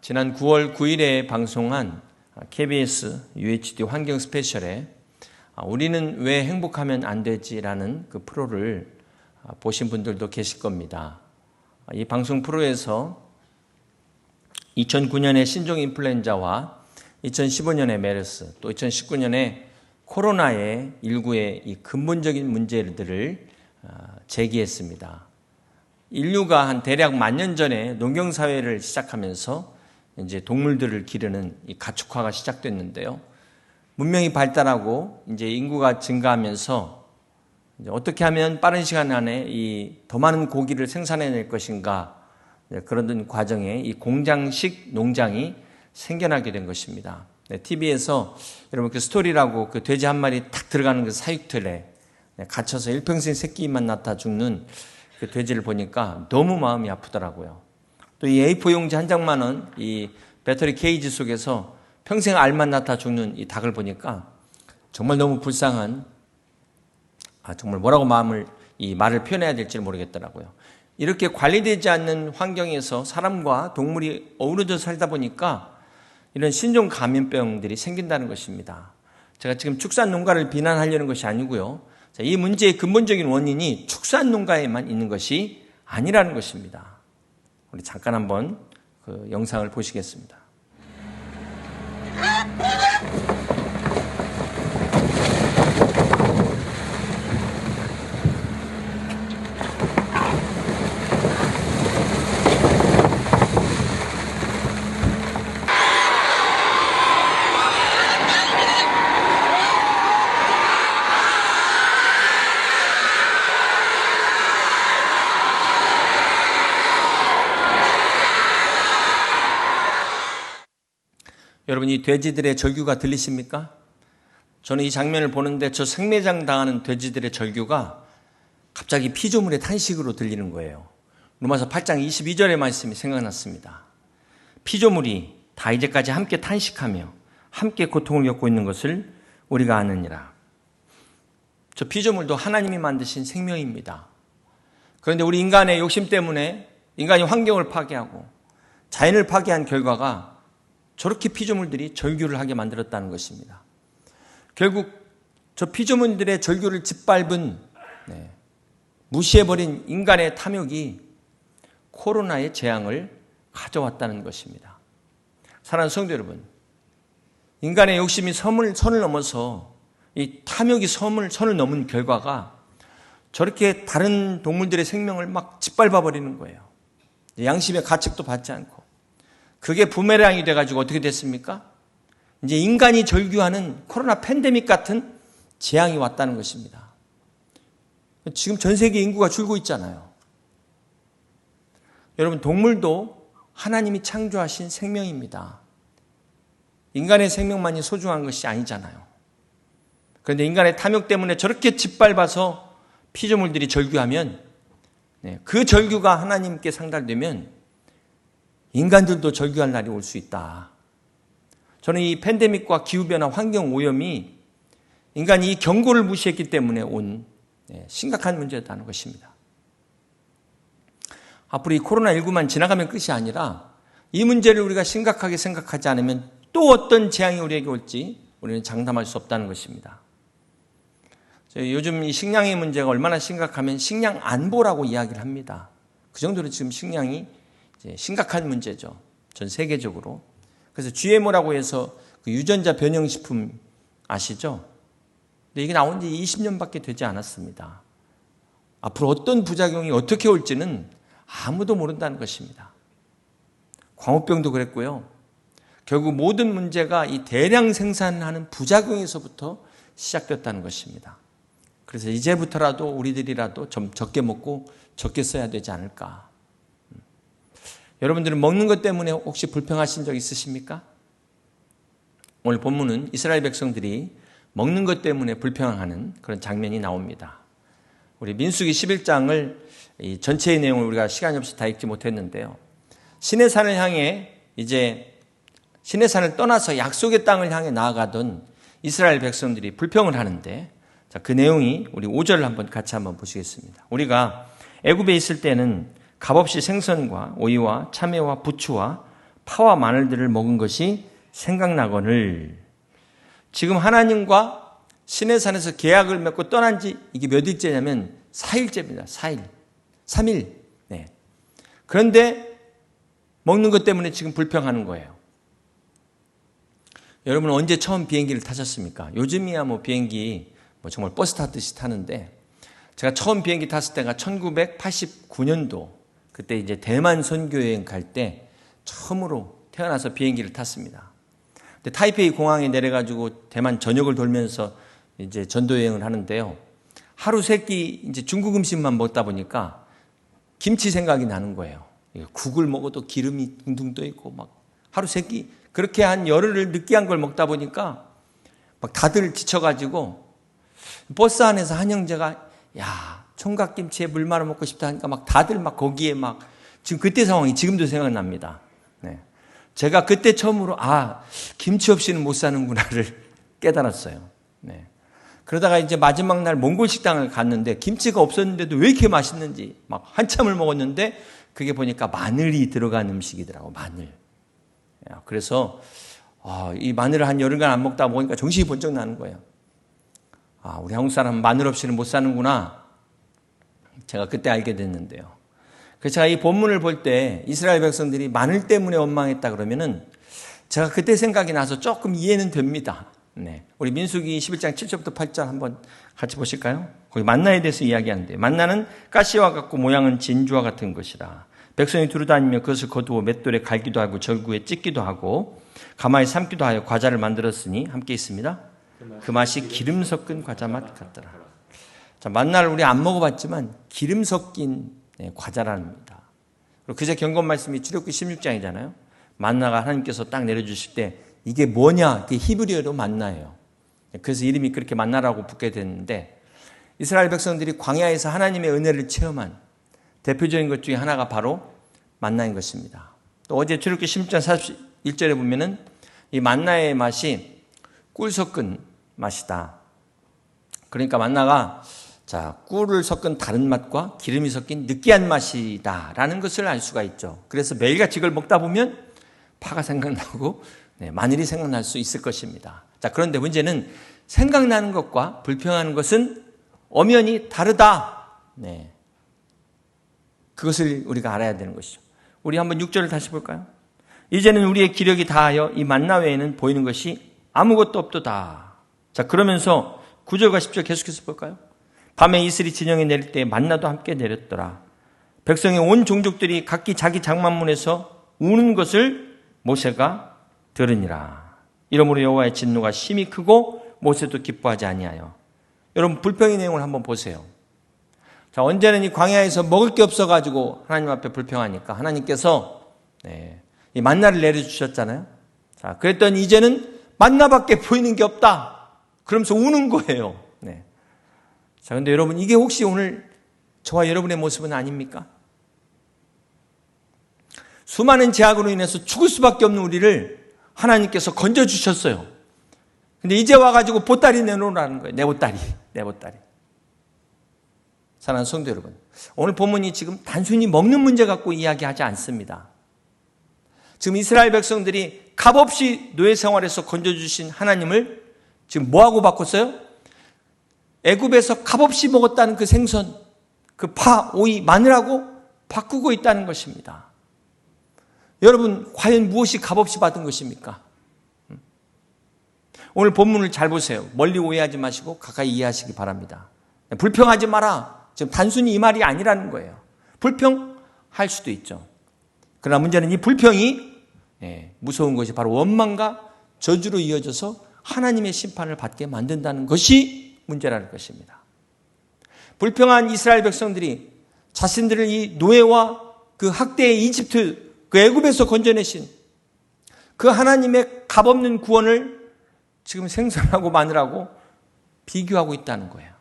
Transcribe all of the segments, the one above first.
지난 9월 9일에 방송한 KBS UHD 환경 스페셜에 우리는 왜 행복하면 안 되지라는 그 프로를 보신 분들도 계실 겁니다. 이 방송 프로에서 2009년의 신종 인플루엔자와 2015년의 메르스, 또 2019년의 코로나의 일구의 이 근본적인 문제들을 제기했습니다. 인류가 한 대략 10,000년 전에 농경사회를 시작하면서 이제 동물들을 기르는 이 가축화가 시작됐는데요. 문명이 발달하고 이제 인구가 증가하면서 이제 어떻게 하면 빠른 시간 안에 이 더 많은 고기를 생산해낼 것인가, 그런 과정에 이 공장식 농장이 생겨나게 된 것입니다. TV에서 여러분 그 스토리라고 그 돼지 한 마리 탁 들어가는 그 사육틀에 갇혀서 일평생 새끼만 낳다 죽는 그 돼지를 보니까 너무 마음이 아프더라고요. 또 이 A4 용지 한 장만은 이 배터리 케이지 속에서 평생 알만 낳다 죽는 이 닭을 보니까 정말 너무 불쌍한, 정말 뭐라고 말을 표현해야 될지 모르겠더라고요. 이렇게 관리되지 않는 환경에서 사람과 동물이 어우러져 살다 보니까 이런 신종 감염병들이 생긴다는 것입니다. 제가 지금 축산농가를 비난하려는 것이 아니고요. 이 문제의 근본적인 원인이 축산농가에만 있는 것이 아니라는 것입니다. 우리 잠깐 한번 그 영상을 보시겠습니다. 여러분, 이 돼지들의 절규가 들리십니까? 저는 이 장면을 보는데 저 생매장 당하는 돼지들의 절규가 갑자기 피조물의 탄식으로 들리는 거예요. 로마서 8장 22절의 말씀이 생각났습니다. 피조물이 다 이제까지 함께 탄식하며 함께 고통을 겪고 있는 것을 우리가 아느니라. 저 피조물도 하나님이 만드신 생명입니다. 그런데 우리 인간의 욕심 때문에 인간이 환경을 파괴하고 자연을 파괴한 결과가 저렇게 피조물들이 절규를 하게 만들었다는 것입니다. 결국 저 피조물들의 절규를 짓밟은, 무시해버린 인간의 탐욕이 코로나의 재앙을 가져왔다는 것입니다. 사랑하는 성도 여러분, 인간의 욕심이 선을 넘어서 이 탐욕이 선을 넘은 결과가 저렇게 다른 동물들의 생명을 막 짓밟아버리는 거예요. 양심의 가책도 받지 않고. 그게 부메랑이 돼가지고 어떻게 됐습니까? 이제 인간이 절규하는 코로나 팬데믹 같은 재앙이 왔다는 것입니다. 지금 전 세계 인구가 줄고 있잖아요. 여러분, 동물도 하나님이 창조하신 생명입니다. 인간의 생명만이 소중한 것이 아니잖아요. 그런데 인간의 탐욕 때문에 저렇게 짓밟아서 피조물들이 절규하면, 그 절규가 하나님께 상달되면 인간들도 절규할 날이 올 수 있다. 저는 이 팬데믹과 기후변화, 환경오염이 인간이 이 경고를 무시했기 때문에 온 심각한 문제였다는 것입니다. 앞으로 이 코로나19만 지나가면 끝이 아니라 이 문제를 우리가 심각하게 생각하지 않으면 또 어떤 재앙이 우리에게 올지 우리는 장담할 수 없다는 것입니다. 요즘 이 식량의 문제가 얼마나 심각하면 식량 안보라고 이야기를 합니다. 그 정도로 지금 식량이 심각한 문제죠. 전 세계적으로. 그래서 GMO라고 해서 그 유전자 변형식품 아시죠? 근데 이게 나온 지 20년밖에 되지 않았습니다. 앞으로 어떤 부작용이 어떻게 올지는 아무도 모른다는 것입니다. 광우병도 그랬고요. 결국 모든 문제가 이 대량 생산하는 부작용에서부터 시작됐다는 것입니다. 그래서 이제부터라도 우리들이라도 좀 적게 먹고 적게 써야 되지 않을까. 여러분들은 먹는 것 때문에 혹시 불평하신 적 있으십니까? 오늘 본문은 이스라엘 백성들이 먹는 것 때문에 불평하는 그런 장면이 나옵니다. 우리 민수기 11장을 이 전체의 내용을 우리가 시간이 없어서 다 읽지 못했는데요. 시내산을 향해 이제 시내산을 떠나서 약속의 땅을 향해 나아가던 이스라엘 백성들이 불평을 하는데, 그 내용이 우리 5절을 같이 한번 보시겠습니다. 우리가 애굽에 있을 때는 값없이 생선과 오이와 참외와 부추와 파와 마늘들을 먹은 것이 생각나거늘. 지금 하나님과 시내산에서 계약을 맺고 떠난 지 이게 몇 일째냐면 4일째입니다. 4일. 3일. 네. 그런데 먹는 것 때문에 지금 불평하는 거예요. 여러분 언제 처음 비행기를 타셨습니까? 요즘이야 뭐 비행기 정말 버스 타듯이 타는데, 제가 처음 비행기 탔을 때가 1989년도, 그때 이제 대만 선교여행 갈 때 처음으로 태어나서 비행기를 탔습니다. 근데 타이페이 공항에 내려가지고 대만 전역을 돌면서 이제 전도 여행을 하는데요. 하루 세 끼 이제 중국 음식만 먹다 보니까 김치 생각이 나는 거예요. 국을 먹어도 기름이 둥둥 떠 있고 막 하루 세 끼 그렇게 한 열흘을 느끼한 걸 먹다 보니까 막 다들 지쳐가지고 버스 안에서 한 형제가 야 총각김치에 물 말아 먹고 싶다 하니까 막 다들 막 거기에 막 지금 그때 상황이 지금도 생각납니다. 네. 제가 그때 처음으로 김치 없이는 못 사는구나를 깨달았어요. 네. 그러다가 이제 마지막 날 몽골 식당을 갔는데 김치가 없었는데도 왜 이렇게 맛있는지 막 한참을 먹었는데 그게 보니까 마늘이 들어간 음식이더라고. 마늘. 그래서 이 마늘을 한 열흘간 안 먹다 보니까 정신이 번쩍 나는 거예요. 우리 한국 사람은 마늘 없이는 못 사는구나. 제가 그때 알게 됐는데요. 그래서 제가 이 본문을 볼 때 이스라엘 백성들이 마늘 때문에 원망했다 그러면은 제가 그때 생각이 나서 조금 이해는 됩니다. 네. 우리 민수기 11장 7절부터 8절 한번 같이 보실까요? 거기 만나에 대해서 이야기하는데, 만나는 가시와 같고 모양은 진주와 같은 것이라. 백성이 두루다니며 그것을 거두어 맷돌에 갈기도 하고 절구에 찢기도 하고 가마에 삶기도 하여 과자를 만들었으니 함께 있습니다. 그 맛이 기름 섞은 과자 맛 같더라. 자, 만나를 우리 안 먹어봤지만 기름 섞인 과자랍니다. 그리고 그제 경건 말씀이 출애굽기 16장이잖아요. 만나가 하나님께서 딱 내려주실 때 이게 뭐냐? 그게 히브리어로 만나예요. 그래서 이름이 그렇게 만나라고 붙게 됐는데, 이스라엘 백성들이 광야에서 하나님의 은혜를 체험한 대표적인 것 중에 하나가 바로 만나인 것입니다. 또 어제 출애굽기 16장 41절에 보면은 이 만나의 맛이 꿀 섞은 맛이다. 그러니까 만나가 꿀을 섞은 다른 맛과 기름이 섞인 느끼한 맛이다라는 것을 알 수가 있죠. 그래서 매일같이 이걸 먹다 보면 파가 생각나고 마늘이 생각날 수 있을 것입니다. 그런데 문제는 생각나는 것과 불평하는 것은 엄연히 다르다. 그것을 우리가 알아야 되는 것이죠. 우리 한번 6절을 다시 볼까요? 이제는 우리의 기력이 다하여 이 만나 외에는 보이는 것이 아무것도 없도다. 그러면서 9절과 10절 계속해서 볼까요? 밤에 이슬이 진영에 내릴 때 만나도 함께 내렸더라. 백성의 온 종족들이 각기 자기 장막문에서 우는 것을 모세가 들으니라. 이러므로 여호와의 진노가 심히 크고 모세도 기뻐하지 아니하여. 여러분 불평의 내용을 한번 보세요. 언제는 이 광야에서 먹을 게 없어가지고 하나님 앞에 불평하니까 하나님께서 이 만나를 내려주셨잖아요. 그랬더니 이제는 만나밖에 보이는 게 없다. 그러면서 우는 거예요. 그런데 여러분 이게 혹시 오늘 저와 여러분의 모습은 아닙니까? 수많은 제약으로 인해서 죽을 수밖에 없는 우리를 하나님께서 건져주셨어요. 근데 이제 와가지고 보따리 내놓으라는 거예요. 내 보따리. 사랑하는 성도 여러분, 오늘 본문이 지금 단순히 먹는 문제 갖고 이야기하지 않습니다. 지금 이스라엘 백성들이 값없이 노예 생활에서 건져주신 하나님을 지금 뭐하고 바꿨어요? 애굽에서 값없이 먹었다는 그 생선, 그 파, 오이, 마늘하고 바꾸고 있다는 것입니다. 여러분 과연 무엇이 값없이 받은 것입니까? 오늘 본문을 잘 보세요. 멀리 오해하지 마시고 가까이 이해하시기 바랍니다. 불평하지 마라. 지금 단순히 이 말이 아니라는 거예요. 불평할 수도 있죠. 그러나 문제는 이 불평이 무서운 것이 바로 원망과 저주로 이어져서 하나님의 심판을 받게 만든다는 것이 문제라는 것입니다. 불평한 이스라엘 백성들이 자신들을 이 노예와 그 학대의 이집트, 그 애굽에서 건져내신 그 하나님의 값없는 구원을 지금 생선하고 마늘하고 비교하고 있다는 거예요.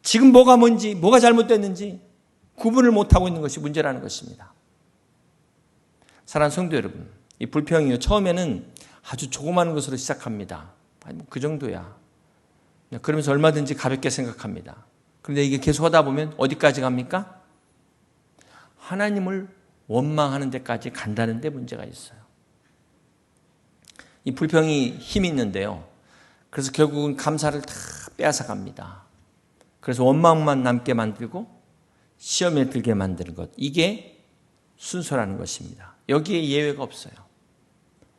지금 뭐가 뭔지, 뭐가 잘못됐는지 구분을 못하고 있는 것이 문제라는 것입니다. 사랑하는 성도 여러분, 이 불평이요, 처음에는 아주 조그마한 것으로 시작합니다. 그 정도야. 그러면서 얼마든지 가볍게 생각합니다. 그런데 이게 계속 하다 보면 어디까지 갑니까? 하나님을 원망하는 데까지 간다는 데 문제가 있어요. 이 불평이 힘이 있는데요. 그래서 결국은 감사를 다 빼앗아 갑니다. 그래서 원망만 남게 만들고 시험에 들게 만드는 것. 이게 순서라는 것입니다. 여기에 예외가 없어요.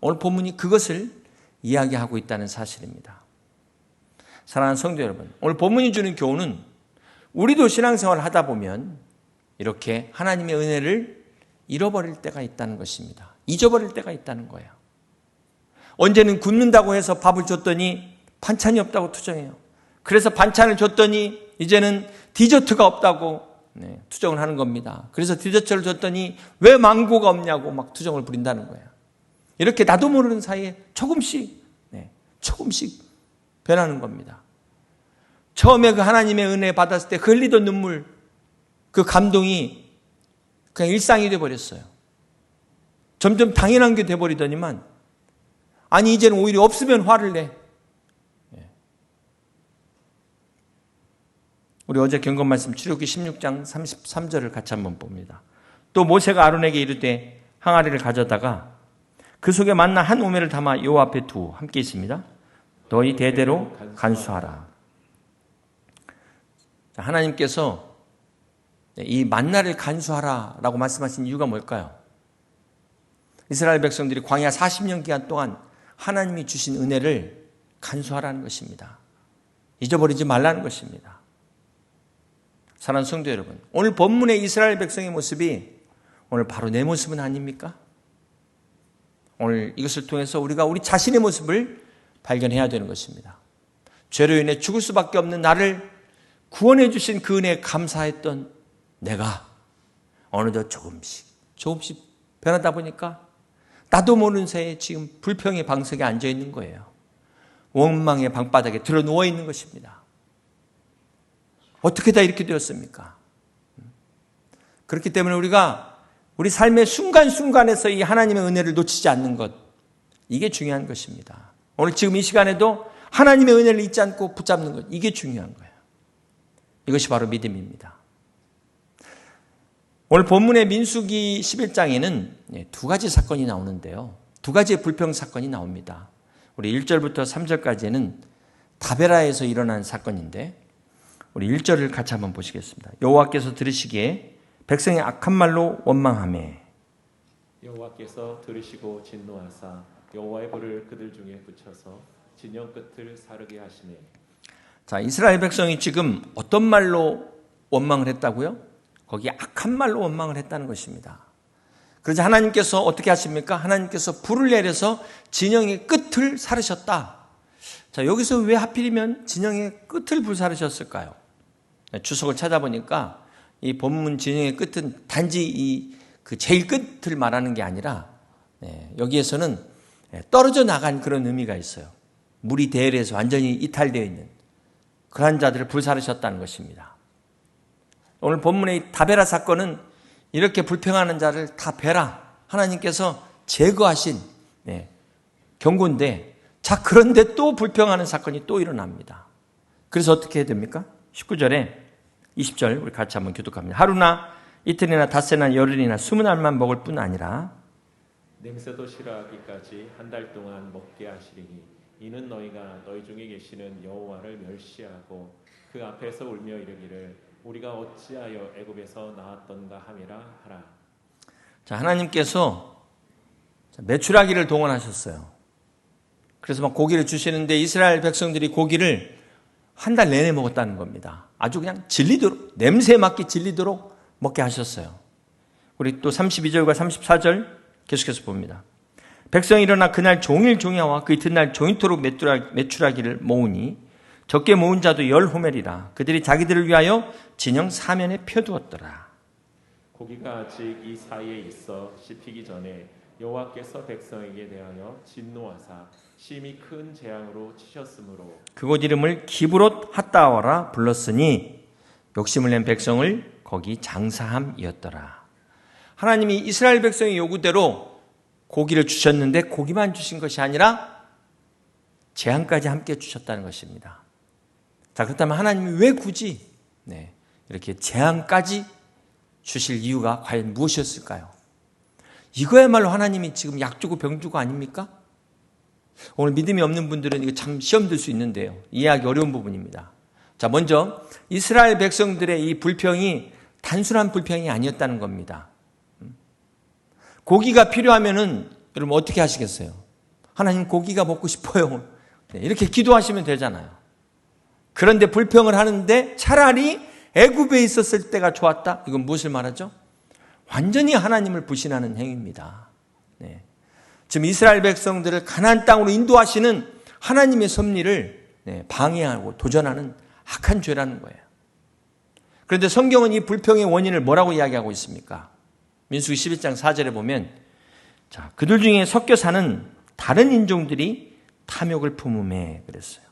오늘 본문이 그것을 이야기하고 있다는 사실입니다. 사랑하는 성도 여러분, 오늘 본문이 주는 교훈은 우리도 신앙생활을 하다 보면 이렇게 하나님의 은혜를 잃어버릴 때가 있다는 것입니다. 잊어버릴 때가 있다는 거예요. 언제는 굶는다고 해서 밥을 줬더니 반찬이 없다고 투정해요. 그래서 반찬을 줬더니 이제는 디저트가 없다고 투정을 하는 겁니다. 그래서 디저트를 줬더니 왜 망고가 없냐고 막 투정을 부린다는 거예요. 이렇게 나도 모르는 사이에 조금씩 변하는 겁니다. 처음에 그 하나님의 은혜 받았을 때 흘리던 눈물, 그 감동이 그냥 일상이 되어버렸어요. 점점 당연한 게 되어버리더니만 아니 이제는 오히려 없으면 화를 내. 우리 어제 경건 말씀 출애굽기 16장 33절을 같이 한번 봅니다. 또 모세가 아론에게 이르되 항아리를 가져다가 그 속에 만나 한 오매를 담아 여호와 앞에 두고 함께 있습니다. 너희 대대로 간수하라. 하나님께서 이 만나를 간수하라라고 말씀하신 이유가 뭘까요? 이스라엘 백성들이 광야 40년 기간 동안 하나님이 주신 은혜를 간수하라는 것입니다. 잊어버리지 말라는 것입니다. 사랑하는 성도 여러분, 오늘 본문의 이스라엘 백성의 모습이 오늘 바로 내 모습은 아닙니까? 오늘 이것을 통해서 우리가 우리 자신의 모습을 발견해야 되는 것입니다. 죄로 인해 죽을 수밖에 없는 나를 구원해 주신 그 은혜에 감사했던 내가 어느덧 조금씩 변하다 보니까 나도 모르는 새에 지금 불평의 방석에 앉아 있는 거예요. 원망의 방바닥에 들어 누워 있는 것입니다. 어떻게 다 이렇게 되었습니까? 그렇기 때문에 우리가 우리 삶의 순간순간에서 이 하나님의 은혜를 놓치지 않는 것, 이게 중요한 것입니다. 오늘 지금 이 시간에도 하나님의 은혜를 잊지 않고 붙잡는 것, 이게 중요한 거예요. 이것이 바로 믿음입니다. 오늘 본문의 민수기 11장에는 두 가지 사건이 나오는데요. 두 가지의 불평 사건이 나옵니다. 우리 1절부터 3절까지는 다베라에서 일어난 사건인데 우리 1절을 같이 한번 보시겠습니다. 여호와께서 들으시기에 백성의 악한 말로 원망하매 여호와께서 들으시고 진노하사 여호와의 불을 그들 중에 붙여서 진영 끝을 사르게 하시매. 자, 이스라엘 백성이 지금 어떤 말로 원망을 했다고요? 거기에 악한 말로 원망을 했다는 것입니다. 그래서 하나님께서 어떻게 하십니까? 하나님께서 불을 내려서 진영의 끝을 사르셨다. 자, 여기서 왜 하필이면 진영의 끝을 불사르셨을까요? 주석을 찾아보니까 이 본문 진영의 끝은 단지 그 제일 끝을 말하는 게 아니라 여기에서는 떨어져 나간 그런 의미가 있어요. 물이 대열에서 완전히 이탈되어 있는 그러한 자들을 불사르셨다는 것입니다. 오늘 본문의 다베라 사건은 이렇게 불평하는 자를 다 베라 하나님께서 제거하신 경고인데, 자, 그런데 또 불평하는 사건이 또 일어납니다. 그래서 어떻게 해야 됩니까? 19절에 20절 우리 같이 한번 교독합니다. 하루나 이틀이나 닷새나 열흘이나 20알만 먹을 뿐 아니라 냄새도 싫어하기까지 한 달 동안 먹게 하시리니 이는 너희가 너희 중에 계시는 여호와를 멸시하고 그 앞에서 울며 이르기를 우리가 어찌하여 애굽에서 나왔던가 함이라 하라. 자, 하나님께서 메추라기를 동원하셨어요. 그래서 막 고기를 주시는데 이스라엘 백성들이 고기를 한 달 내내 먹었다는 겁니다. 아주 그냥 질리도록, 냄새에 맞게 질리도록 먹게 하셨어요. 우리 또 32절과 34절 계속해서 봅니다. 백성이 일어나 그날 종일 종야와 그 이튿날 종일토록 메추라기를 모으니 적게 모은 자도 10호멜이라. 그들이 자기들을 위하여 진영 사면에 펴두었더라. 고기가 아직 이 사이에 있어 씹히기 전에 여호와께서 백성에게 대하여 진노하사 심히 큰 재앙으로 치셨으므로 그곳 이름을 기브롯 핫다와라 불렀으니 욕심을 낸 백성을 거기 장사함이었더라. 하나님이 이스라엘 백성의 요구대로 고기를 주셨는데 고기만 주신 것이 아니라 재앙까지 함께 주셨다는 것입니다. 자, 그렇다면 하나님이 왜 굳이 이렇게 재앙까지 주실 이유가 과연 무엇이었을까요? 이거야말로 하나님이 지금 약 주고 병 주고 아닙니까? 오늘 믿음이 없는 분들은 이거 참 시험 들 수 있는데요. 이해하기 어려운 부분입니다. 자, 먼저 이스라엘 백성들의 이 불평이 단순한 불평이 아니었다는 겁니다. 고기가 필요하면은 여러분 어떻게 하시겠어요? 하나님 고기가 먹고 싶어요. 이렇게 기도하시면 되잖아요. 그런데 불평을 하는데 차라리 애굽에 있었을 때가 좋았다. 이건 무엇을 말하죠? 완전히 하나님을 불신하는 행위입니다. 네. 지금 이스라엘 백성들을 가나안 땅으로 인도하시는 하나님의 섭리를 방해하고 도전하는 악한 죄라는 거예요. 그런데 성경은 이 불평의 원인을 뭐라고 이야기하고 있습니까? 민수기 11장 4절에 보면 자, 그들 중에 섞여 사는 다른 인종들이 탐욕을 품음에 그랬어요.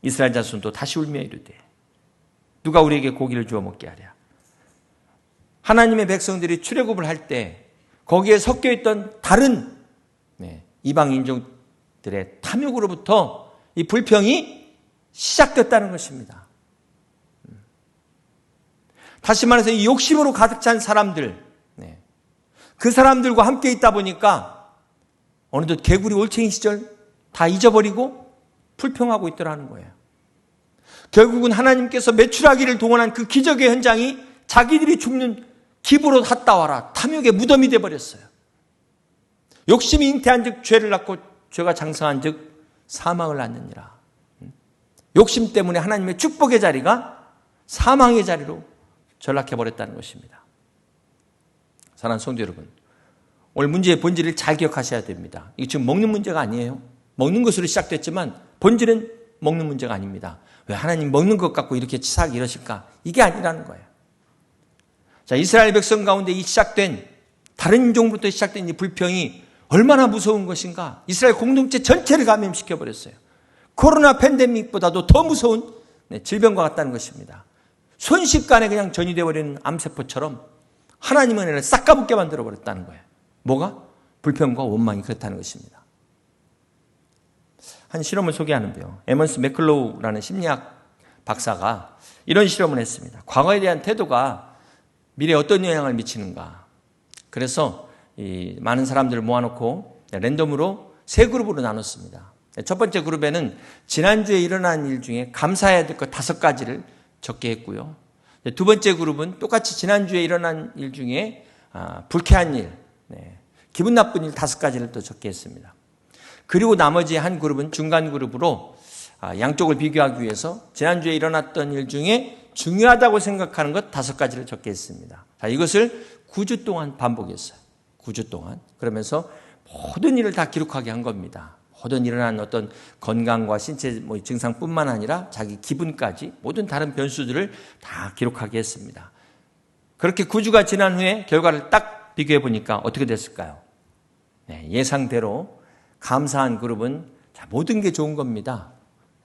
이스라엘 자손도 다시 울며 이르되 누가 우리에게 고기를 주어 먹게 하랴. 하나님의 백성들이 출애굽을 할 때 거기에 섞여 있던 다른 이방 인종들의 탐욕으로부터 이 불평이 시작됐다는 것입니다. 다시 말해서 이 욕심으로 가득 찬 사람들, 그 사람들과 함께 있다 보니까 어느덧 개구리 올챙이 시절 다 잊어버리고 불평하고 있더라는 거예요. 결국은 하나님께서 메추라기를 동원한 그 기적의 현장이 자기들이 죽는 기부로 갔다 와라 탐욕의 무덤이 되어버렸어요. 욕심이 잉태한 즉 죄를 낳고 죄가 장성한 즉 사망을 낳느니라. 욕심 때문에 하나님의 축복의 자리가 사망의 자리로 전락해버렸다는 것입니다. 사랑하는 성도 여러분, 오늘 문제의 본질을 잘 기억하셔야 됩니다. 이게 지금 먹는 문제가 아니에요. 먹는 것으로 시작됐지만 본질은 먹는 문제가 아닙니다. 왜 하나님 먹는 것 갖고 이렇게 치사하게 이러실까? 이게 아니라는 거예요. 자, 이스라엘 백성 가운데 이 시작된 다른 인종부터 시작된 이 불평이 얼마나 무서운 것인가? 이스라엘 공동체 전체를 감염시켜 버렸어요. 코로나 팬데믹보다도 더 무서운 질병과 같다는 것입니다. 순식간에 그냥 전이되어 버리는 암세포처럼 하나님의 은혜를 싹 까붙게 만들어 버렸다는 거예요. 뭐가? 불평과 원망이 그렇다는 것입니다. 한 실험을 소개하는데요. 에먼스 맥클로우라는 심리학 박사가 이런 실험을 했습니다. 과거에 대한 태도가 미래에 어떤 영향을 미치는가. 그래서 이 많은 사람들을 모아놓고 랜덤으로 세 그룹으로 나눴습니다. 첫 번째 그룹에는 지난주에 일어난 일 중에 감사해야 될 것 5가지를 적게 했고요. 두 번째 그룹은 똑같이 지난주에 일어난 일 중에 불쾌한 일, 기분 나쁜 일 5가지를 또 적게 했습니다. 그리고 나머지 한 그룹은 중간 그룹으로 양쪽을 비교하기 위해서 지난주에 일어났던 일 중에 중요하다고 생각하는 것 5가지를 적게 했습니다. 자, 이것을 9주 동안 반복했어요. 9주 동안. 그러면서 모든 일을 다 기록하게 한 겁니다. 모든 일어난 어떤 건강과 신체 증상뿐만 아니라 자기 기분까지 모든 다른 변수들을 다 기록하게 했습니다. 그렇게 9주가 지난 후에 결과를 딱 비교해 보니까 어떻게 됐을까요? 예상대로 감사한 그룹은 모든 게 좋은 겁니다.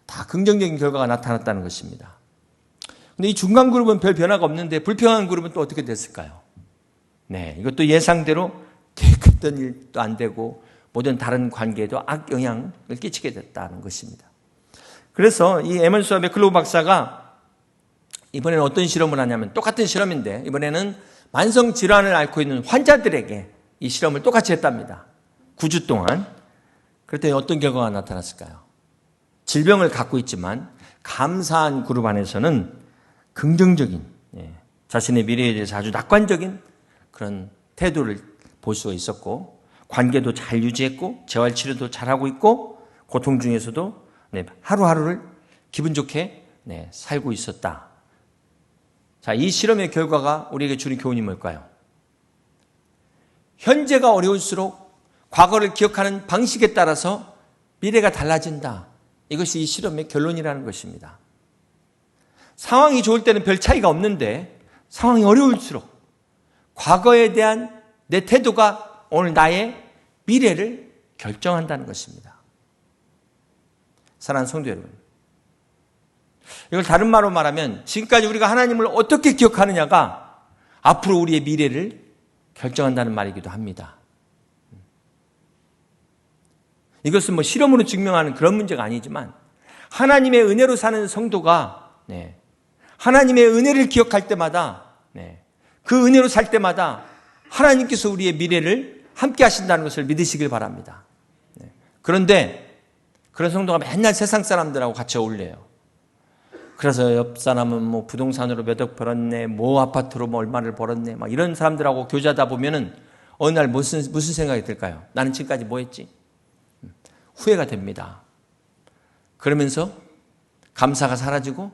다 긍정적인 결과가 나타났다는 것입니다. 근데 이 중간 그룹은 별 변화가 없는데 불평한 그룹은 또 어떻게 됐을까요? 이것도 예상대로 계획했던 일도 안 되고 모든 다른 관계에도 악영향을 끼치게 됐다는 것입니다. 그래서 이 에먼스와 맥클로우 박사가 이번에는 어떤 실험을 하냐면 똑같은 실험인데 이번에는 만성질환을 앓고 있는 환자들에게 이 실험을 똑같이 했답니다. 9주 동안. 그랬더니 어떤 결과가 나타났을까요? 질병을 갖고 있지만 감사한 그룹 안에서는 긍정적인 자신의 미래에 대해서 아주 낙관적인 그런 태도를 볼 수가 있었고 관계도 잘 유지했고 재활치료도 잘하고 있고 고통 중에서도 하루하루를 기분 좋게 살고 있었다. 자, 이 실험의 결과가 우리에게 주는 교훈이 뭘까요? 현재가 어려울수록 과거를 기억하는 방식에 따라서 미래가 달라진다. 이것이 이 실험의 결론이라는 것입니다. 상황이 좋을 때는 별 차이가 없는데 상황이 어려울수록 과거에 대한 내 태도가 오늘 나의 미래를 결정한다는 것입니다. 사랑하는 성도 여러분, 이걸 다른 말로 말하면 지금까지 우리가 하나님을 어떻게 기억하느냐가 앞으로 우리의 미래를 결정한다는 말이기도 합니다. 이것은 실험으로 증명하는 그런 문제가 아니지만 하나님의 은혜로 사는 성도가 하나님의 은혜를 기억할 때마다 그 은혜로 살 때마다 하나님께서 우리의 미래를 함께 하신다는 것을 믿으시길 바랍니다. 그런데 그런 성도가 맨날 세상 사람들하고 같이 어울려요. 그래서 옆 사람은 뭐 부동산으로 몇 억 벌었네, 뭐 아파트로 뭐 얼마를 벌었네, 막 이런 사람들하고 교제하다 보면은 어느 날 무슨 생각이 들까요? 나는 지금까지 뭐 했지? 후회가 됩니다. 그러면서 감사가 사라지고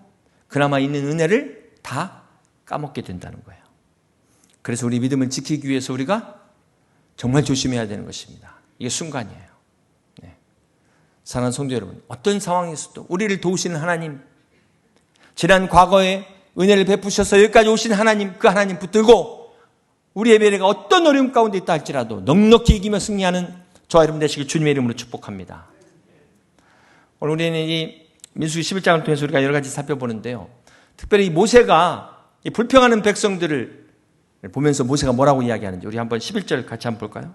그나마 있는 은혜를 다 까먹게 된다는 거예요. 그래서 우리 믿음을 지키기 위해서 우리가 정말 조심해야 되는 것입니다. 이게 순간이에요. 사랑하는 성도 여러분, 어떤 상황에서도 우리를 도우시는 하나님, 지난 과거에 은혜를 베푸셔서 여기까지 오신 하나님, 그 하나님 붙들고 우리의 미래가 어떤 어려움 가운데 있다 할지라도 넉넉히 이기며 승리하는 저와 여러분 되시길 주님의 이름으로 축복합니다. 오늘 우리는 이 민수기 11장을 통해서 우리가 여러 가지 살펴보는데요. 특별히 모세가 이 불평하는 백성들을 보면서 모세가 뭐라고 이야기하는지 우리 한번 11절 같이 한번 볼까요?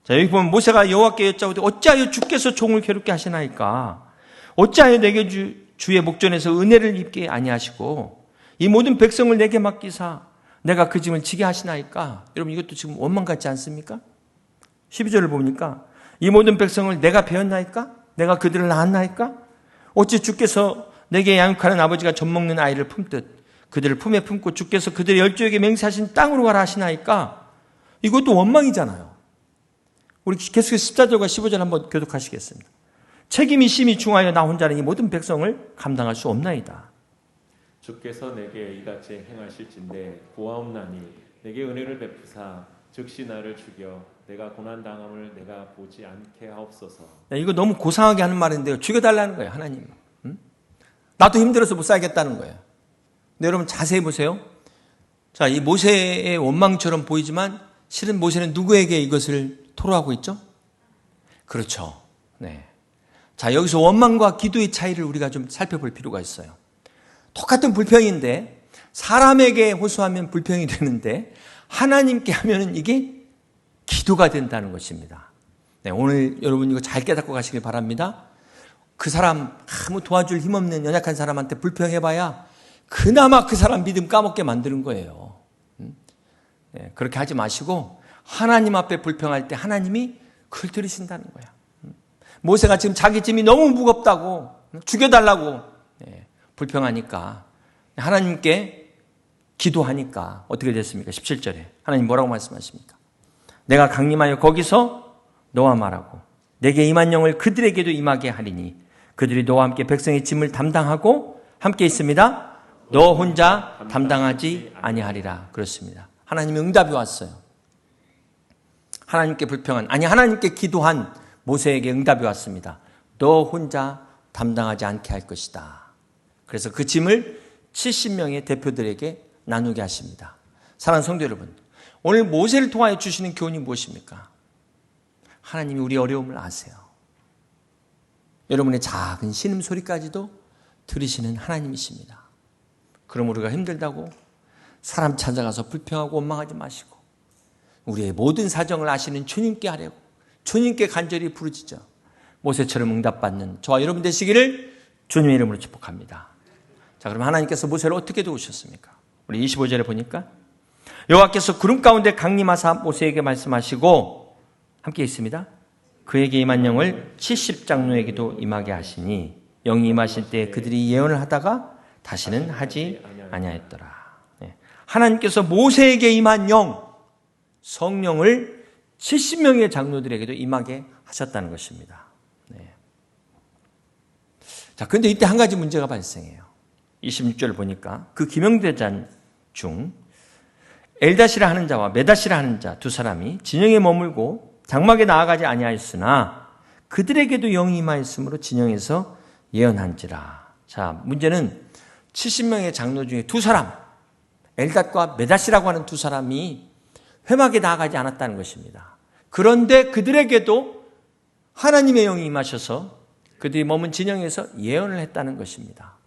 자, 여기 보면 모세가 여호와께 여짜오되 어찌하여 주께서 종을 괴롭게 하시나이까? 어찌하여 내게 주의 목전에서 은혜를 입게 아니하시고 이 모든 백성을 내게 맡기사 내가 그 짐을 지게 하시나이까? 여러분 이것도 지금 원망 같지 않습니까? 12절을 보니까 이 모든 백성을 내가 배웠나이까? 내가 그들을 낳았나이까? 어찌 주께서 내게 양육하는 아버지가 젖먹는 아이를 품듯 그들을 품에 품고 주께서 그들의 열조에게 맹세하신 땅으로 가라 하시나이까? 이것도 원망이잖아요. 우리 계속해서 14절과 15절 한번 교독하시겠습니다. 책임이 심히 중하여 나 혼자는 이 모든 백성을 감당할 수 없나이다. 주께서 내게 이같이 행하실진대 고아옵나니 내게 은혜를 베푸사 즉시 나를 죽여 내가 고난당함을 내가 보지 않게 하옵소서. 이거 너무 고상하게 하는 말인데요. 죽여달라는 거예요, 하나님. 나도 힘들어서 못 살겠다는 거예요. 근데 여러분 자세히 보세요. 자, 이 모세의 원망처럼 보이지만 실은 모세는 누구에게 이것을 토로하고 있죠? 그렇죠. 네. 자, 여기서 원망과 기도의 차이를 우리가 좀 살펴볼 필요가 있어요. 똑같은 불평인데 사람에게 호소하면 불평이 되는데 하나님께 하면은 이게 기도가 된다는 것입니다. 네, 오늘 여러분 이거 잘 깨닫고 가시길 바랍니다. 그 사람 아무 도와줄 힘없는 연약한 사람한테 불평해봐야 그나마 그 사람 믿음 까먹게 만드는 거예요. 네, 그렇게 하지 마시고 하나님 앞에 불평할 때 하나님이 그걸 들으신다는 거야. 모세가 지금 자기 짐이 너무 무겁다고 죽여달라고 불평하니까 하나님께 기도하니까 어떻게 됐습니까? 17절에 하나님 뭐라고 말씀하십니까? 내가 강림하여 거기서 너와 말하고 내게 임한 영을 그들에게도 임하게 하리니 그들이 너와 함께 백성의 짐을 담당하고 함께 있습니다. 너 혼자 담당하지 아니하리라. 그렇습니다. 하나님의 응답이 왔어요. 하나님께 불평한, 아니 하나님께 기도한 모세에게 응답이 왔습니다. 너 혼자 담당하지 않게 할 것이다. 그래서 그 짐을 70명의 대표들에게 나누게 하십니다. 사랑하는 성도 여러분, 오늘 모세를 통하여 주시는 교훈이 무엇입니까? 하나님이 우리 어려움을 아세요. 여러분의 작은 신음소리까지도 들으시는 하나님이십니다. 그럼 우리가 힘들다고 사람 찾아가서 불평하고 원망하지 마시고 우리의 모든 사정을 아시는 주님께 하려고 주님께 간절히 부르짖어 모세처럼 응답받는 저와 여러분 되시기를 주님의 이름으로 축복합니다. 자, 그럼 하나님께서 모세를 어떻게 도우셨습니까? 우리 25절에 보니까 여호와께서 구름 가운데 강림하사 모세에게 말씀하시고 함께 있습니다. 그에게 임한 영을 70장로에게도 임하게 하시니 영이 임하실 때 그들이 예언을 하다가 다시는 하지 아니하였더라. 하나님께서 모세에게 임한 영, 성령을 70명의 장로들에게도 임하게 하셨다는 것입니다. 네. 자, 그런데 이때 한 가지 문제가 발생해요. 26절을 보니까 그 기명대장 중 엘다시라 하는 자와 메다시라 하는 자 두 사람이 진영에 머물고 장막에 나아가지 아니하였으나 그들에게도 영이 임하였으므로 진영에서 예언한지라. 자, 문제는 70명의 장로 중에 두 사람, 엘닷과 메다시라고 하는 두 사람이 회막에 나아가지 않았다는 것입니다. 그런데 그들에게도 하나님의 영이 임하셔서 그들이 머문 진영에서 예언을 했다는 것입니다.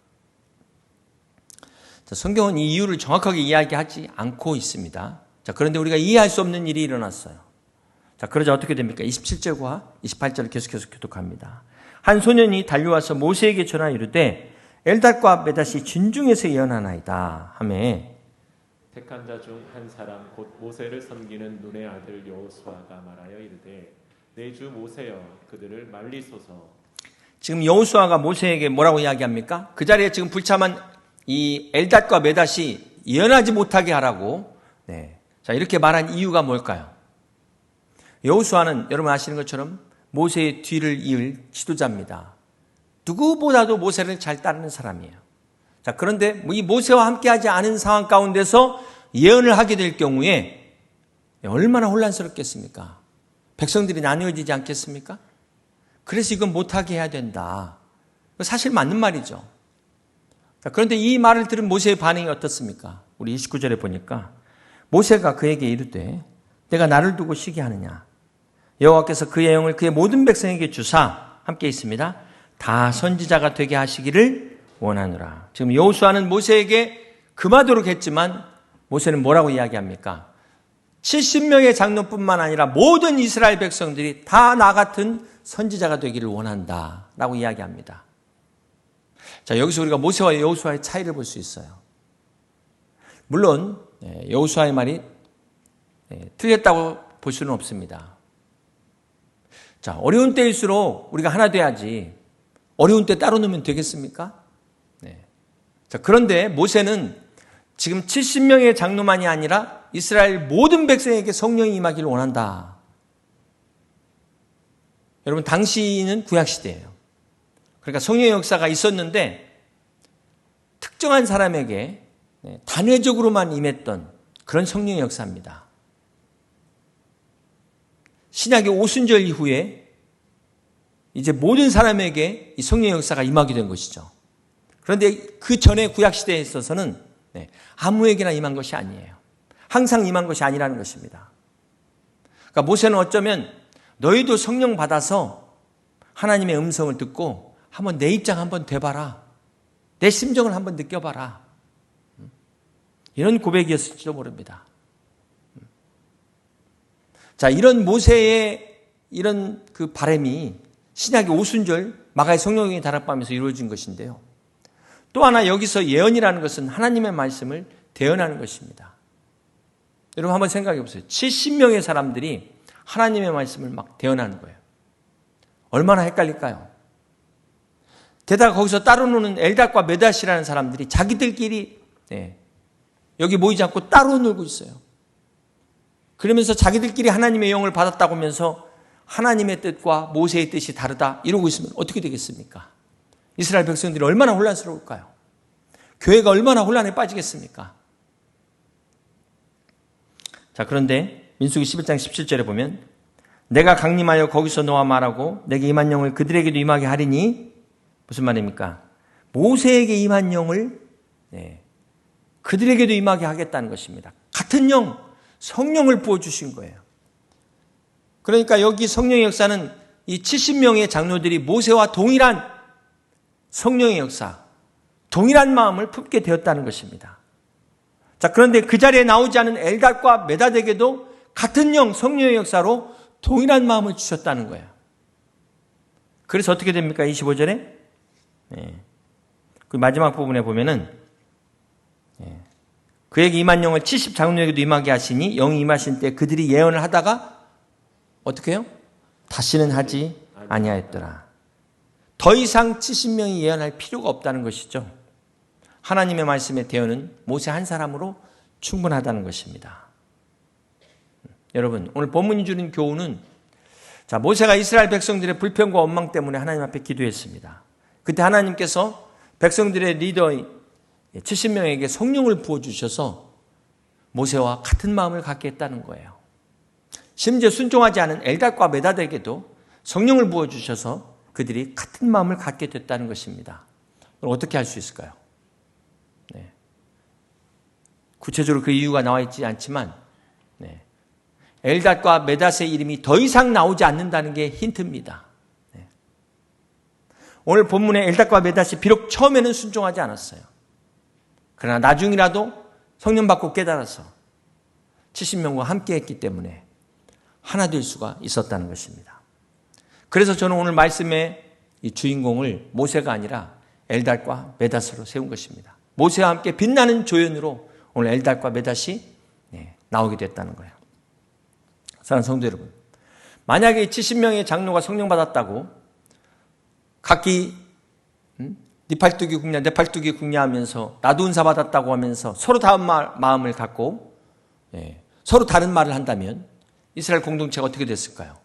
자, 성경은 이 이유를 정확하게 이야기하지 않고 있습니다. 자, 그런데 우리가 이해할 수 없는 일이 일어났어요. 자, 그러자 어떻게 됩니까? 27절과 28절을 계속해서 교독합니다. 한 소년이 달려와서 모세에게 전하 이르되 엘닷과 메닷이 진중에서 예언하나이다 하매 택한 자 중 한 사람 곧 모세를 섬기는 눈의 아들 여호수아가 말하여 이르되 내 주 모세여 그들을 말리소서. 지금 여호수아가 모세에게 뭐라고 이야기합니까? 그 자리에 지금 불참한 이 엘닷과 메닷이 예언하지 못하게 하라고 자, 이렇게 말한 이유가 뭘까요? 여호수아는 여러분 아시는 것처럼 모세의 뒤를 이을 지도자입니다. 누구보다도 모세를 잘 따르는 사람이에요. 자, 그런데 이 모세와 함께하지 않은 상황 가운데서 예언을 하게 될 경우에 얼마나 혼란스럽겠습니까? 백성들이 나뉘어지지 않겠습니까? 그래서 이건 못하게 해야 된다. 사실 맞는 말이죠. 자, 그런데 이 말을 들은 모세의 반응이 어떻습니까? 우리 29절에 보니까 모세가 그에게 이르되 내가 나를 두고 쉬게 하느냐? 여호와께서 그의 영을 그의 모든 백성에게 주사 함께 있습니다. 다 선지자가 되게 하시기를 원하노라. 지금 여호수아는 모세에게 금하도록 했지만 모세는 뭐라고 이야기합니까? 70명의 장로뿐만 아니라 모든 이스라엘 백성들이 다 나 같은 선지자가 되기를 원한다라고 이야기합니다. 자, 여기서 우리가 모세와 여호수아의 차이를 볼 수 있어요. 물론 여호수아의 말이 틀렸다고 볼 수는 없습니다. 자, 어려운 때일수록 우리가 하나 돼야지 어려운 때 따로 놓으면 되겠습니까? 자, 그런데 모세는 지금 70명의 장로만이 아니라 이스라엘 모든 백성에게 성령이 임하기를 원한다. 여러분, 당시는 구약시대예요. 그러니까 성령의 역사가 있었는데 특정한 사람에게 단회적으로만 임했던 그런 성령의 역사입니다. 신약의 오순절 이후에 이제 모든 사람에게 이 성령의 역사가 임하게 된 것이죠. 그런데 그 전에 구약시대에 있어서는 아무에게나 임한 것이 아니에요. 항상 임한 것이 아니라는 것입니다. 그러니까 모세는 어쩌면 너희도 성령 받아서 하나님의 음성을 듣고 한번 내 입장 한번 돼봐라. 내 심정을 한번 느껴봐라. 이런 고백이었을지도 모릅니다. 자, 이런 모세의 이런 그 바람이 신약의 오순절 마가의 성령의 다락방에서 이루어진 것인데요. 또 하나 여기서 예언이라는 것은 하나님의 말씀을 대언하는 것입니다. 여러분 한번 생각해 보세요. 70명의 사람들이 하나님의 말씀을 막 대언하는 거예요. 얼마나 헷갈릴까요? 게다가 거기서 따로 노는 엘닷과 메닷이라는 사람들이 자기들끼리 여기 모이지 않고 따로 놀고 있어요. 그러면서 자기들끼리 하나님의 영을 받았다고 하면서 하나님의 뜻과 모세의 뜻이 다르다 이러고 있으면 어떻게 되겠습니까? 이스라엘 백성들이 얼마나 혼란스러울까요? 교회가 얼마나 혼란에 빠지겠습니까? 자, 그런데 민수기 11장 17절에 보면 내가 강림하여 거기서 너와 말하고 내게 임한 영을 그들에게도 임하게 하리니 무슨 말입니까? 모세에게 임한 영을 그들에게도 임하게 하겠다는 것입니다. 같은 영, 성령을 부어주신 거예요. 그러니까 여기 성령의 역사는 이 70명의 장로들이 모세와 동일한 성령의 역사, 동일한 마음을 품게 되었다는 것입니다. 자, 그런데 그 자리에 나오지 않은 엘닷과 메닷에게도 같은 영, 성령의 역사로 동일한 마음을 주셨다는 거예요. 그래서 어떻게 됩니까? 25절에 그 마지막 부분에 보면은 그에게 임한 영을 70장로에게도 임하게 하시니 영이 임하신 때 그들이 예언을 하다가 어떻게 해요? 다시는 하지 아니하였더라. 더 이상 70명이 예언할 필요가 없다는 것이죠. 하나님의 말씀의 대언은 모세 한 사람으로 충분하다는 것입니다. 여러분, 오늘 본문이 주는 교훈은 자, 모세가 이스라엘 백성들의 불평과 원망 때문에 하나님 앞에 기도했습니다. 그때 하나님께서 백성들의 리더인 70명에게 성령을 부어주셔서 모세와 같은 마음을 갖게 했다는 거예요. 심지어 순종하지 않은 엘닷과 메닷에게도 성령을 부어주셔서 그들이 같은 마음을 갖게 됐다는 것입니다. 그럼 어떻게 할 수 있을까요? 구체적으로 그 이유가 나와 있지 않지만 엘닷과 메닷의 이름이 더 이상 나오지 않는다는 게 힌트입니다. 오늘 본문의 엘닷과 메닷이 비록 처음에는 순종하지 않았어요. 그러나 나중이라도 성령 받고 깨달아서 70명과 함께 했기 때문에 하나 될 수가 있었다는 것입니다. 그래서 저는 오늘 말씀의 이 주인공을 모세가 아니라 엘닷과 메닷으로 세운 것입니다. 모세와 함께 빛나는 조연으로 오늘 엘닷과 메닷이 나오게 됐다는 거예요. 사랑하는 성도 여러분, 만약에 70명의 장로가 성령 받았다고 각기 네 팔뚝이 굽냐 내 팔뚝이 굽냐 하면서 나도 은사 받았다고 하면서 서로 다른 마음을 갖고 서로 다른 말을 한다면 이스라엘 공동체가 어떻게 됐을까요?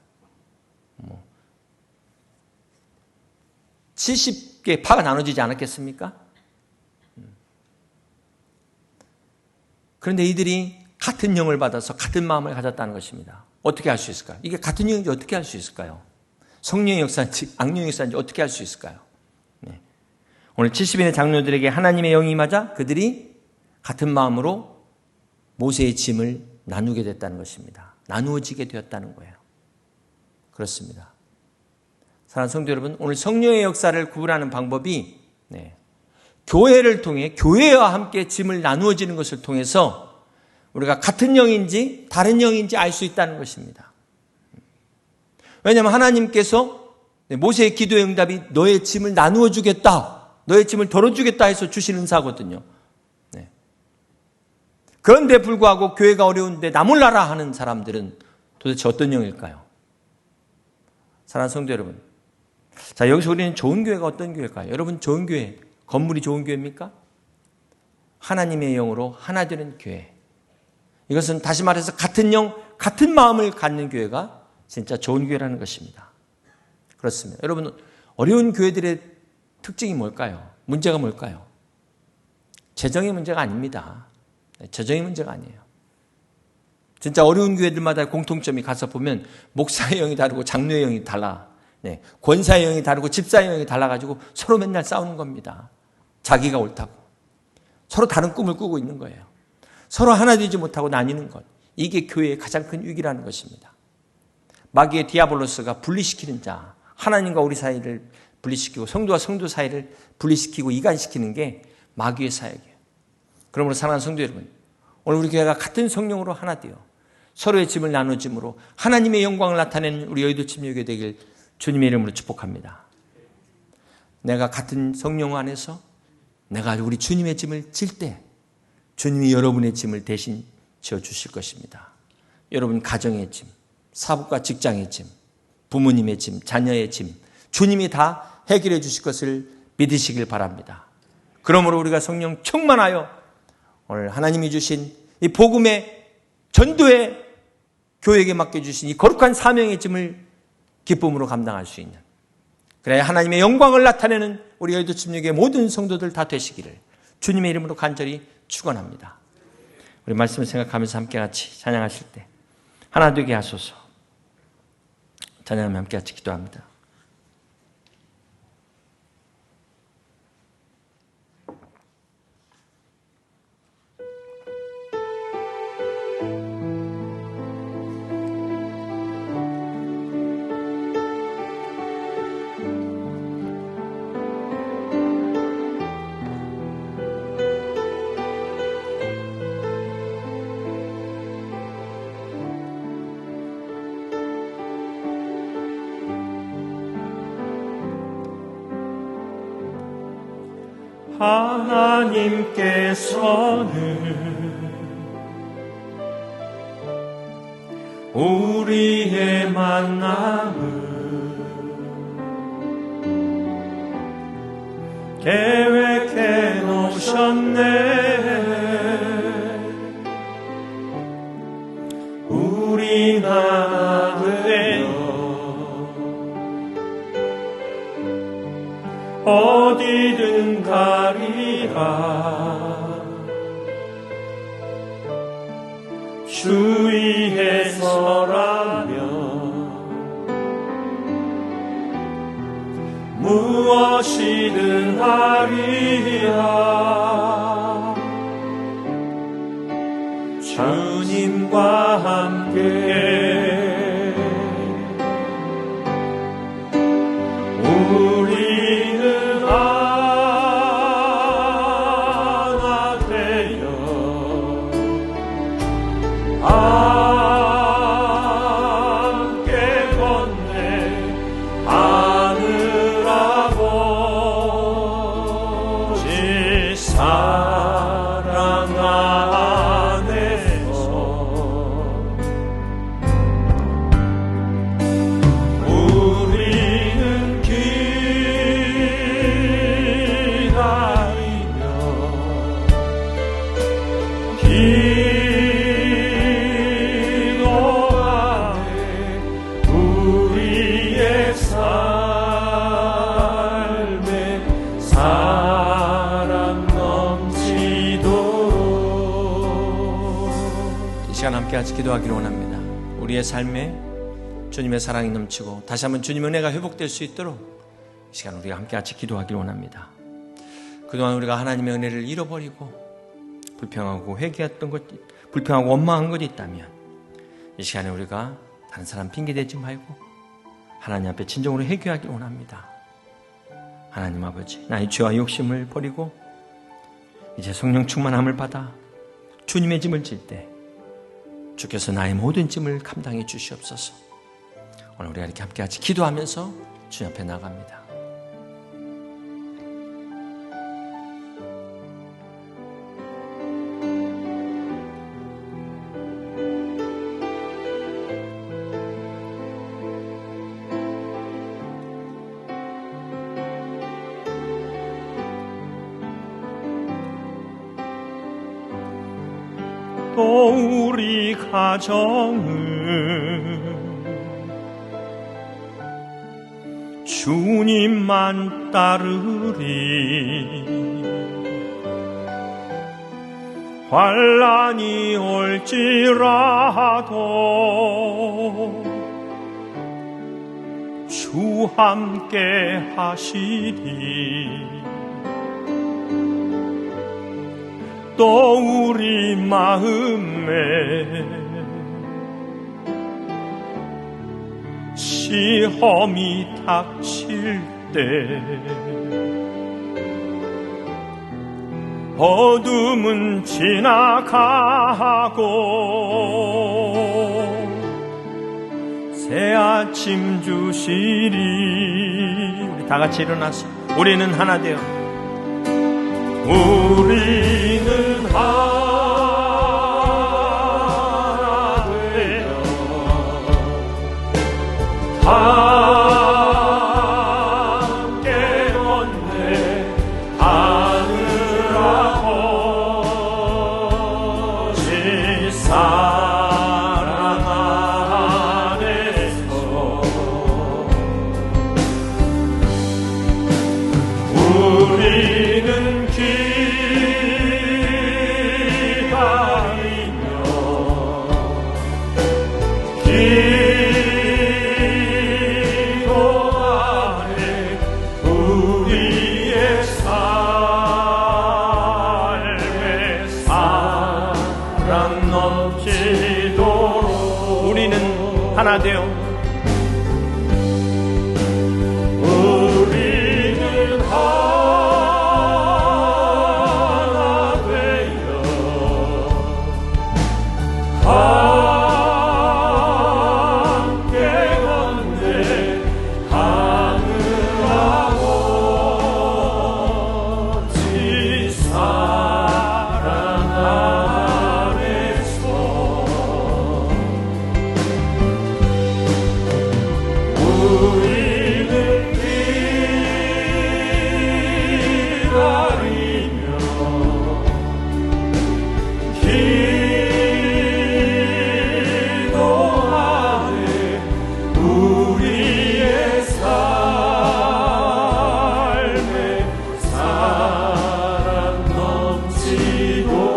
70개 파가 나눠지지 않았겠습니까? 그런데 이들이 같은 영을 받아서 같은 마음을 가졌다는 것입니다. 어떻게 할 수 있을까요? 이게 같은 영인지 어떻게 할 수 있을까요? 성령의 역사인지 악령의 역사인지 어떻게 할 수 있을까요? 오늘 70인의 장로들에게 하나님의 영이 임하자 그들이 같은 마음으로 모세의 짐을 나누게 됐다는 것입니다. 나누어지게 되었다는 거예요. 그렇습니다. 사랑하는 성도 여러분, 오늘 성령의 역사를 구분하는 방법이 교회를 통해 교회와 함께 짐을 나누어지는 것을 통해서 우리가 같은 영인지 다른 영인지 알 수 있다는 것입니다. 왜냐하면 하나님께서 모세의 기도의 응답이 너의 짐을 나누어 주겠다, 너의 짐을 덜어주겠다 해서 주신 은사거든요. 그런데 불구하고 교회가 어려운데 나 몰라라 하는 사람들은 도대체 어떤 영일까요? 사랑하는 성도 여러분, 자, 여기서 우리는 좋은 교회가 어떤 교회일까요? 여러분, 좋은 교회, 건물이 좋은 교회입니까? 하나님의 영으로 하나 되는 교회. 이것은 다시 말해서 같은 영, 같은 마음을 갖는 교회가 진짜 좋은 교회라는 것입니다. 그렇습니다. 여러분, 어려운 교회들의 특징이 뭘까요? 문제가 뭘까요? 재정의 문제가 아닙니다. 재정의 문제가 아니에요. 진짜 어려운 교회들마다 공통점이 가서 보면 목사의 영이 다르고 장로의 영이 달라. 권사의 영이 다르고 집사의 영이 달라가지고 서로 맨날 싸우는 겁니다. 자기가 옳다고. 서로 다른 꿈을 꾸고 있는 거예요. 서로 하나 되지 못하고 나뉘는 것. 이게 교회의 가장 큰 위기라는 것입니다. 마귀의 디아볼로스가 분리시키는 자, 하나님과 우리 사이를 분리시키고 성도와 성도 사이를 분리시키고 이간시키는 게 마귀의 사역이에요. 그러므로 사랑하는 성도 여러분, 오늘 우리 교회가 같은 성령으로 하나 되어 서로의 짐을 나눠짐으로 하나님의 영광을 나타내는 우리 여의도 침례교회 되길 주님의 이름으로 축복합니다. 내가 같은 성령 안에서 내가 우리 주님의 짐을 질 때 주님이 여러분의 짐을 대신 지어주실 것입니다. 여러분 가정의 짐, 사업과 직장의 짐, 부모님의 짐, 자녀의 짐, 주님이 다 해결해 주실 것을 믿으시길 바랍니다. 그러므로 우리가 성령 충만하여 오늘 하나님이 주신 이 복음의 전도의 교회에게 맡겨주신 이 거룩한 사명의 짐을 기쁨으로 감당할 수 있는, 그래야 하나님의 영광을 나타내는 우리 여의도 침례교회 모든 성도들 다 되시기를 주님의 이름으로 간절히 축원합니다. 우리 말씀을 생각하면서 함께 같이 찬양하실 때 하나 되게 하소서. 찬양하며 함께 같이 기도합니다. 하나님께서는 우리의 만남을 계획해 놓으셨네. 우리 나으려 어디든 가리라. 주위에 서라면 무엇이든 하리라. 주님과 함께 우리는 하나 되어 함께 건네 하늘 아버지 사랑하시네. 이 시간 함께 같이 기도하기를 원합니다. 우리의 삶에 주님의 사랑이 넘치고 다시 한번 주님의 은혜가 회복될 수 있도록 이 시간 우리가 함께 같이 기도하기를 원합니다. 그동안 우리가 하나님의 은혜를 잃어버리고 불평하고 회개했던 것, 불평하고 원망한 것이 있다면 이 시간에 우리가 다른 사람 핑계대지 말고 하나님 앞에 진정으로 회개하기를 원합니다. 하나님 아버지, 나의 죄와 욕심을 버리고 이제 성령 충만함을 받아 주님의 짐을 질 때 주께서 나의 모든 짐을 감당해 주시옵소서. 오늘 우리가 이렇게 함께 같이 기도하면서 주님 앞에 나갑니다. 또 우리 가정은 주님만 따르리. 환난이 올지라도 주 함께 하시리. 또 우리 마음에 시험이 닥칠 때 어둠은 지나가고 새 아침 주시리. 우리 다 같이 일어나서 우리는 하나 되어 우리는 하나 되어 함께 걷네 하늘 아버지 사랑 안에서 우리는 기도하네 우리의 삶에 사랑 넘치도록. 우리는 하나 되어 우리는 하나 되어 함께 걷네 하늘 아버지 사랑 안에서 우리는 기다리며 기도하네 우리의 삶에 사랑 넘치도록.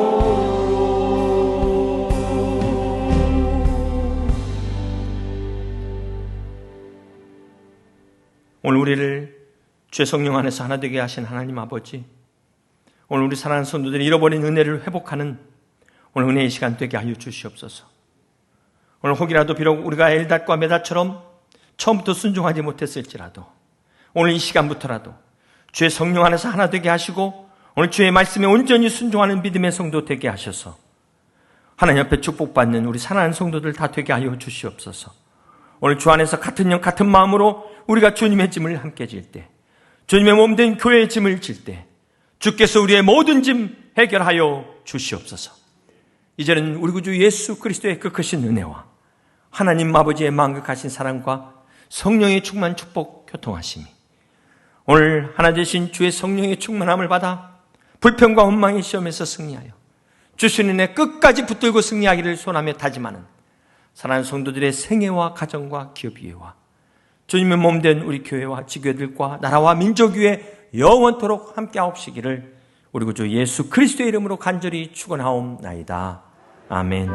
오늘 우리를 주의 성령 안에서 하나 되게 하신 하나님 아버지, 오늘 우리 사랑하는 성도들이 잃어버린 은혜를 회복하는 오늘 은혜의 시간 되게 하여 주시옵소서. 오늘 혹이라도 비록 우리가 엘닷과 메닷처럼 처음부터 순종하지 못했을지라도 오늘 이 시간부터라도 주의 성령 안에서 하나 되게 하시고 오늘 주의 말씀에 온전히 순종하는 믿음의 성도 되게 하셔서 하나님 앞에 축복받는 우리 사랑하는 성도들 다 되게 하여 주시옵소서. 오늘 주 안에서 같은 영 같은 마음으로 우리가 주님의 짐을 함께 질 때, 주님의 몸된 교회의 짐을 질 때 주께서 우리의 모든 짐 해결하여 주시옵소서. 이제는 우리 구주 예수 그리스도의 그 크신 은혜와 하나님 아버지의 만극하신 사랑과 성령의 충만 축복 교통하심이 오늘 하나 되신 주의 성령의 충만함을 받아 불평과 원망의 시험에서 승리하여 주시는 은혜 끝까지 붙들고 승리하기를 소원하며 다짐하는 사랑하는 성도들의 생애와 가정과 기업 위에와 주님의 몸된 우리 교회와 지교들과 나라와 민족 위에 영원토록 함께 하옵시기를 우리 구주 예수 그리스도의 이름으로 간절히 축원하옵나이다. 아멘.